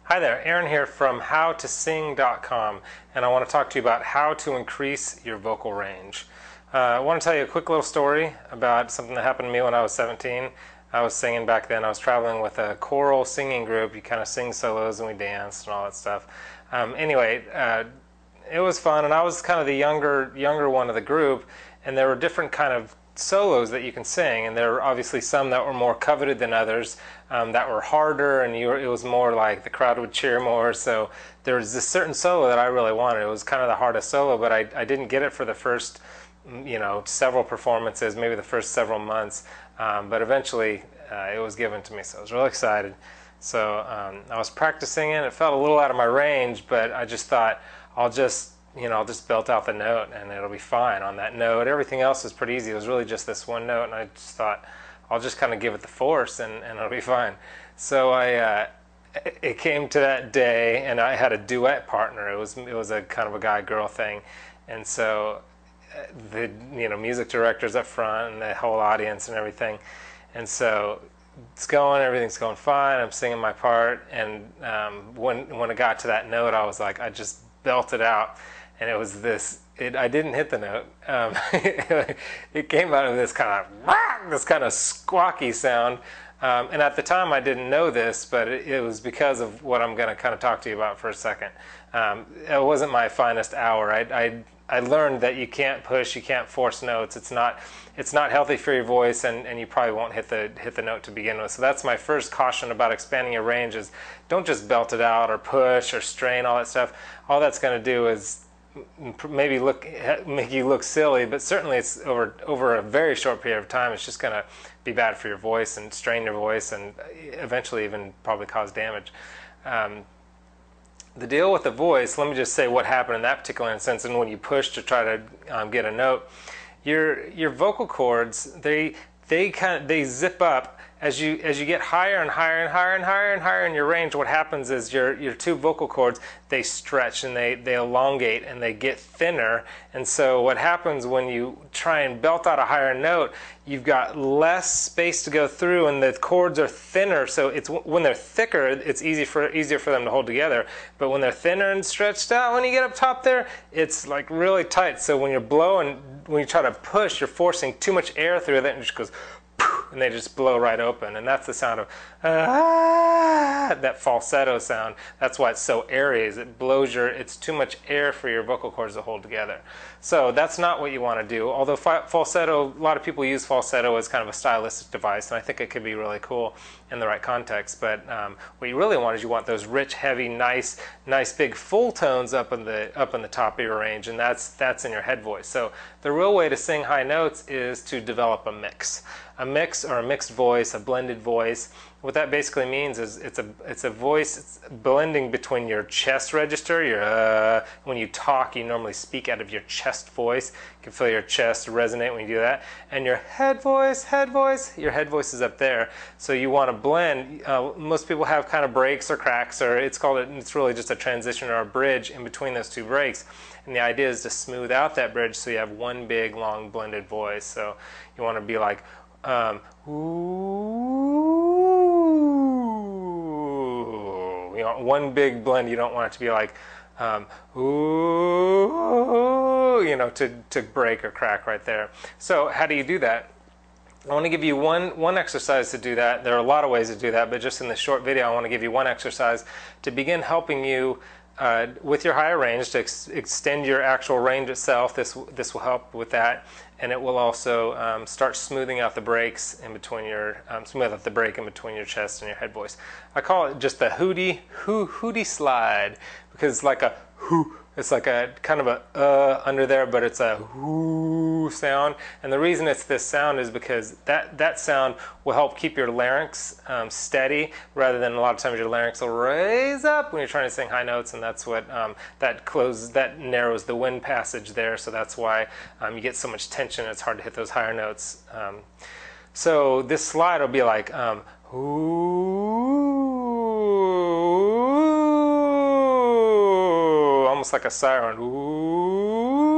Hi there, Aaron here from howtosing.com, and I want to talk to you about how to increase your vocal range. I want to tell you a quick little story about something that happened to me when I was 17. I was singing back then. I was traveling with a choral singing group. You kind of sing solos and we danced and all that stuff. It was fun, and I was kind of the younger one of the group, and there were different kind of solos that you can sing, and there were obviously some that were more coveted than others, that were harder, and it was more like the crowd would cheer more. So there was this certain solo that I really wanted. It was kind of the hardest solo, but I didn't get it for the first several performances, maybe the first several months, but eventually it was given to me, so I was really excited. So I was practicing it. It felt a little out of my range, but I just thought I'll just belt out the note and it'll be fine on that note. Everything else was pretty easy. It was really just this one note, and I just thought I'll just kind of give it the force and it'll be fine. So it came to that day, and I had a duet partner. It was a kind of a guy-girl thing, and so the music director's up front and the whole audience and everything, and so everything's going fine. I'm singing my part, and when it got to that note, I was like, I just belted out. And it was I didn't hit the note. It came out of this kind of squawky sound. And at the time I didn't know this, but it was because of what I'm going to kind of talk to you about for a second. It wasn't my finest hour. I learned that you can't push, you can't force notes. It's not healthy for your voice, and you probably won't hit the note to begin with. So that's my first caution about expanding your range: is don't just belt it out or push or strain, all that stuff. All that's going to do is maybe make you look silly, but certainly it's over a very short period of time, it's just going to be bad for your voice and strain your voice, and eventually even probably cause damage. The deal with the voice, let me just say what happened in that particular instance. And when you push to try to get a note, your vocal cords, they zip up as you get higher and higher and higher and higher and higher in your range. What happens is your two vocal cords, they stretch and they elongate and they get thinner. And so what happens when you try and belt out a higher note, you've got less space to go through, and the cords are thinner. So when they're thicker, it's easier for them to hold together. But when they're thinner and stretched out, when you get up top there, it's like really tight. So when you're blowing, when you try to push, you're forcing too much air through that, and it just goes, and they just blow right open. And that's the sound of that falsetto sound. That's why it's so airy, is it blows it's too much air for your vocal cords to hold together. So that's not what you want to do. Although falsetto, a lot of people use falsetto as kind of a stylistic device, and I think it could be really cool in the right context. But what you really want is you want those rich, heavy, nice big full tones up in the top of your range, and that's in your head voice. So the real way to sing high notes is to develop a mix or a mixed voice, a blended voice. What that basically means is it's a voice, it's blending between your chest register. When you talk, you normally speak out of your chest voice. You can feel your chest resonate when you do that. And your head voice, your head voice is up there. So you want to blend. Most people have kind of breaks or cracks, or it's really just a transition or a bridge in between those two breaks. And the idea is to smooth out that bridge so you have one big, long, blended voice. So you want to be like, ooh, one big blend. You don't want it to be like, ooh, to break or crack right there. So how do you do that? I want to give you one exercise to do that. There are a lot of ways to do that, but just in this short video, I want to give you one exercise to begin helping you with your higher range, to extend your actual range itself. This will help with that, and it will also start smoothing out the breaks in between smooth out the break in between your chest and your head voice. I call it just the hootie slide, because it's like a hoo. It's like a kind of a under there, but it's a whoo sound. And the reason it's this sound is because that sound will help keep your larynx steady, rather than a lot of times your larynx will raise up when you're trying to sing high notes, and that's what that narrows the wind passage there. So that's why you get so much tension. It's hard to hit those higher notes. So this slide will be like almost like a siren. Ooh.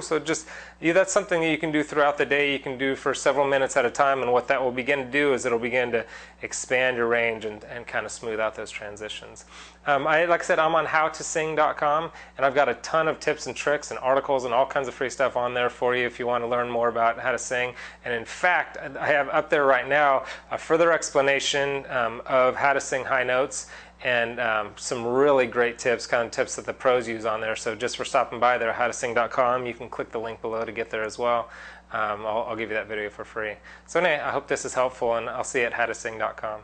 So just that's something that you can do throughout the day. You can do for several minutes at a time, and what that will begin to do is it'll begin to expand your range and kind of smooth out those transitions. Like I said, I'm on howtosing.com, and I've got a ton of tips and tricks and articles and all kinds of free stuff on there for you if you want to learn more about how to sing. And in fact, I have up there right now a further explanation of how to sing high notes, and some really great tips, kind of tips that the pros use on there. So just for stopping by there, howtosing.com, you can click the link below to get there as well. I'll give you that video for free. So anyway, I hope this is helpful, and I'll see you at howtosing.com.